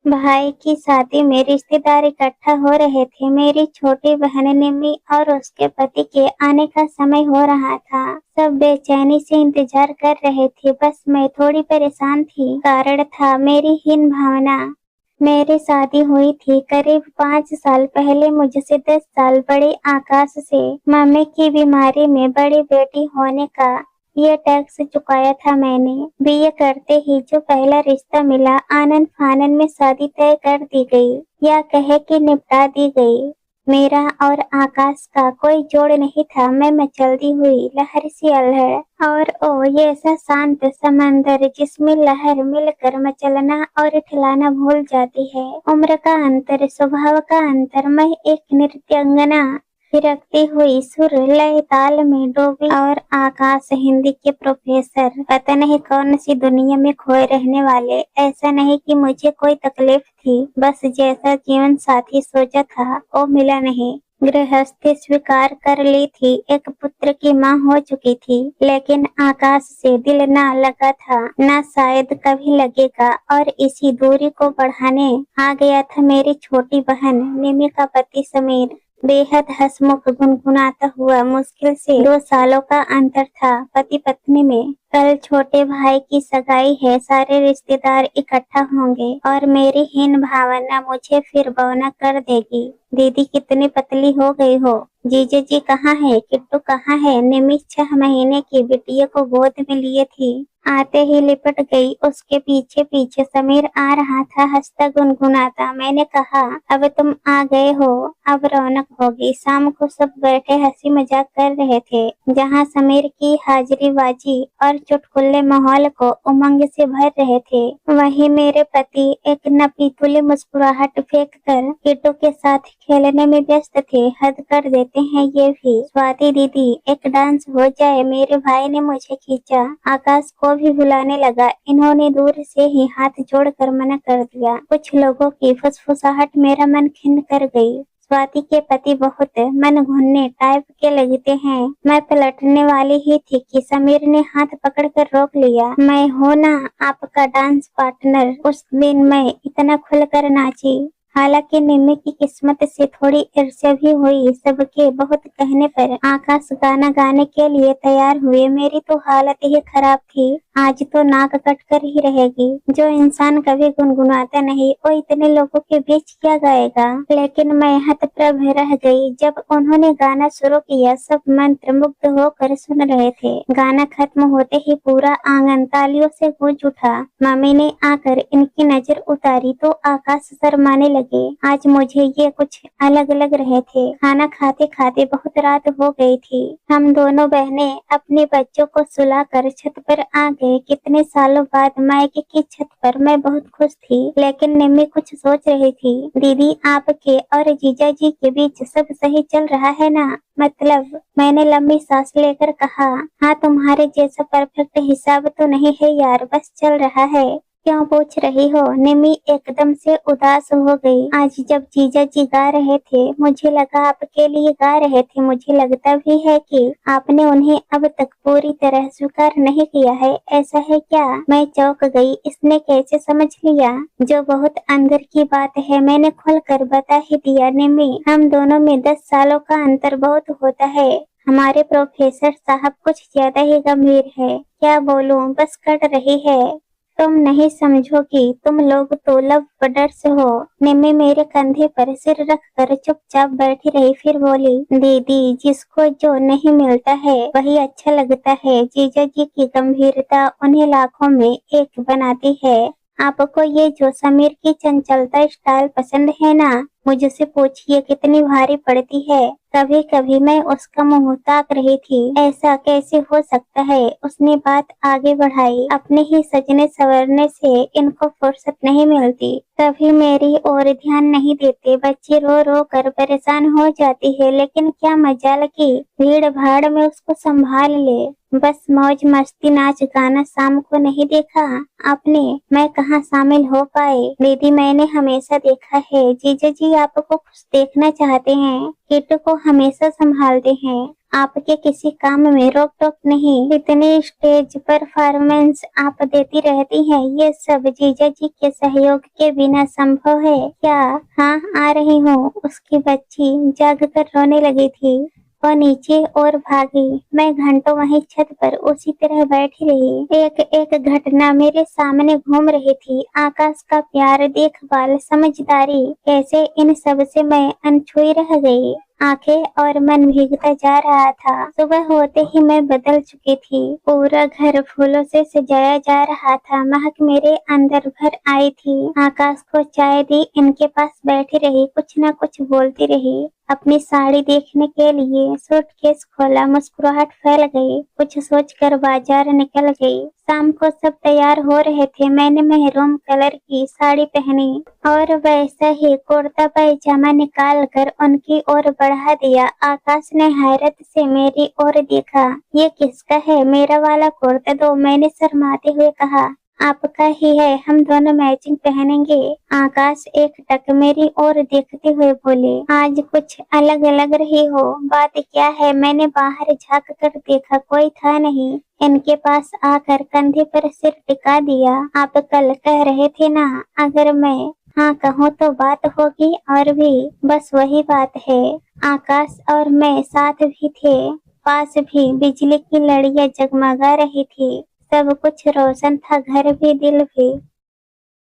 भाई की शादी में रिश्तेदार इकट्ठा हो रहे थे। मेरी छोटी बहन निम्मी और उसके पति के आने का समय हो रहा था। सब बेचैनी से इंतजार कर रहे थे, बस मैं थोड़ी परेशान थी। कारण था मेरी हीन भावना। मेरी शादी हुई थी करीब 5 साल पहले मुझसे 10 साल बड़े आकाश से। मम्मी की बीमारी में बड़ी बेटी होने का ये टैक्स चुकाया था मैंने। बीए करते ही जो पहला रिश्ता मिला, आनन फानन में शादी तय कर दी गई, या कहे कि निपटा दी गई। मेरा और आकाश का कोई जोड़ नहीं था। मैं मचलती हुई लहर सी अल्हड़, और ओ ये ऐसा शांत समंदर जिसमें लहर मिलकर मचलना और ठिलाना भूल जाती है। उम्र का अंतर, स्वभाव का अंतर। मैं एक नृत्यांगना थिरकती हुई सुर लय ताल में डूबी, और आकाश हिंदी के प्रोफेसर, पता नहीं कौन सी दुनिया में खोए रहने वाले। ऐसा नहीं कि मुझे कोई तकलीफ थी, बस जैसा जीवन साथी सोचा था वो मिला नहीं। गृहस्थी स्वीकार कर ली थी, एक पुत्र की माँ हो चुकी थी, लेकिन आकाश से दिल ना लगा था, ना शायद कभी लगेगा। और इसी दूरी को बढ़ाने आ गया था मेरी छोटी बहन निमी का पति समीर। बेहद हंसमुख, गुनगुनाता हुआ। मुश्किल से 2 सालों का अंतर था पति पत्नी में। कल छोटे भाई की सगाई है, सारे रिश्तेदार इकट्ठा होंगे, और मेरी हीन भावना मुझे फिर बौना कर देगी। दीदी कितनी पतली हो गई हो, जीजे जी कहाँ है, किट्टू कहाँ है। निमी 6 महीने की बिटिया को गोद में लिए थी, आते ही लिपट गई उसके पीछे पीछे। समीर आ रहा था हंसता गुनगुनाता। मैंने कहा, अब तुम आ गए हो, अब रौनक होगी। शाम को सब बैठे हंसी मजाक कर रहे थे, जहाँ समीर की हाजिरी बाजी और चुटकुले माहौल को उमंग से भर रहे थे। वहीं मेरे पति एक नपीतुली मुस्कुराहट फेंक कर किट्टू के साथ खेलने में व्यस्त थे। हद कर देते हैं ये भी। स्वाति दीदी, एक डांस हो जाए। मेरे भाई ने मुझे खींचा, आकाश को भी बुलाने लगा। इन्होंने दूर से ही हाथ जोड़कर मना कर दिया। कुछ लोगों की फुसफुसाहट मेरा मन खिन्न कर गई। स्वाति के पति बहुत मन घुनने टाइप के लगते हैं। मैं पलटने वाली ही थी कि समीर ने हाथ पकड़कर रोक लिया। मैं हूं ना आपका डांस पार्टनर। उस दिन मैं इतना खुलकर नाची। हालांकि निम्मी की किस्मत से थोड़ी ईर्ष्या भी हुई। सबके बहुत कहने पर आकाश गाना गाने के लिए तैयार हुए। मेरी तो हालत ही खराब थी। आज तो नाक कट कर ही रहेगी। जो इंसान कभी गुनगुनाता नहीं, वो इतने लोगों के बीच क्या गाएगा। लेकिन मैं हतप्रभ रह गई जब उन्होंने गाना शुरू किया। सब मंत्र मुग्ध होकर सुन रहे थे। गाना खत्म होते ही पूरा आंगन तालियों से गूंज उठा। मम्मी ने आकर इनकी नजर उतारी तो आकाश शर्माने लगे। आज मुझे ये कुछ अलग लग रहे थे। खाना खाते खाते बहुत रात हो गई थी। हम दोनों बहनें अपने बच्चों को सुलाकर छत पर आ गए। कितने सालों बाद मायके की छत पर। मैं बहुत खुश थी, लेकिन निम्मी कुछ सोच रही थी। दीदी, आपके और जीजा जी के बीच सब सही चल रहा है ना? मतलब, मैंने लंबी सांस लेकर कहा। हाँ, तुम्हारे जैसा परफेक्ट हिसाब तो नहीं है यार, बस चल रहा है। क्यों पूछ रही हो? निमी एकदम से उदास हो गई। आज जब जीजा जी गा रहे थे, मुझे लगा आपके लिए गा रहे थे। मुझे लगता भी है कि आपने उन्हें अब तक पूरी तरह स्वीकार नहीं किया है। ऐसा है क्या? मैं चौंक गई। इसने कैसे समझ लिया? जो बहुत अंदर की बात है मैंने खुलकर बता ही दिया। निमी, हम दोनों में 10 सालों का अंतर बहुत होता है। हमारे प्रोफेसर साहब कुछ ज्यादा ही गंभीर है। क्या बोलूं, बस कट रही है। तुम नहीं समझोगी, तुम लोग तो लव बर्ड्स हो। निम्मी मेरे कंधे पर सिर रख कर चुपचाप बैठी रही, फिर बोली, दीदी, जिसको जो नहीं मिलता है वही अच्छा लगता है। जीजा जी की गंभीरता उन्हें लाखों में एक बनाती है। आपको ये जो समीर की चंचलता स्टाइल पसंद है ना? मुझसे पूछिए कितनी भारी पड़ती है। कभी कभी मैं उसका मुंह ताक रही थी। ऐसा कैसे हो सकता है? उसने बात आगे बढ़ाई। अपने ही सजने संवरने से इनको फुर्सत नहीं मिलती। कभी मेरी ओर ध्यान नहीं देते। बच्चे रो रो कर परेशान हो जाती है, लेकिन क्या मजाल की भीड़ भाड़ में उसको संभाल ले। बस मौज मस्ती नाच गाना। शाम को नहीं देखा आपने? मैं कहाँ शामिल हो पाए। दीदी, मैंने हमेशा देखा है जीजा जी आपको खुश देखना चाहते हैं। किट्टू को हमेशा संभालते हैं। आपके किसी काम में रोक टोक नहीं। इतनी स्टेज परफॉर्मेंस आप देती रहती हैं, ये सब जीजा जी के सहयोग के बिना संभव है क्या? हाँ, आ रही हूँ। उसकी बच्ची जाग कर रोने लगी थी। वह नीचे और भागी। मैं घंटों वहीं छत पर उसी तरह बैठी रही। एक एक घटना मेरे सामने घूम रही थी। आकाश का प्यार, देखभाल, समझदारी, कैसे इन सब से मैं अनछुई रह गई। आंखें और मन भीगता जा रहा था। सुबह होते ही मैं बदल चुकी थी। पूरा घर फूलों से सजाया जा रहा था। महक मेरे अंदर भर आई थी। आकाश को चाय दी, इनके पास बैठी रही, कुछ न कुछ बोलती रही। अपनी साड़ी देखने के लिए सूटकेस खोला, मुस्कुराहट फैल गई। कुछ सोचकर बाजार निकल गई। शाम को सब तैयार हो रहे थे। मैंने मेहरून कलर की साड़ी पहनी और वैसा ही कुर्ता पैजामा निकाल कर उनकी ओर बढ़ा दिया। आकाश ने हैरत से मेरी ओर देखा। ये किसका है? मेरा वाला कुर्ता दो, मैंने शर्माते हुए कहा। आपका ही है, हम दोनों मैचिंग पहनेंगे। आकाश एक टक मेरी ओर देखते हुए बोले, आज कुछ अलग अलग रही हो, बात क्या है? मैंने बाहर झांक कर देखा, कोई था नहीं। इनके पास आकर कंधे पर सिर टिका दिया। आप कल कह रहे थे ना, अगर मैं हाँ कहूँ तो बात होगी, और भी बस वही बात है। आकाश और मैं साथ भी थे, पास भी। बिजली की लड़ियां जगमगा रही थी। सब कुछ रोशन था, घर भी, दिल भी।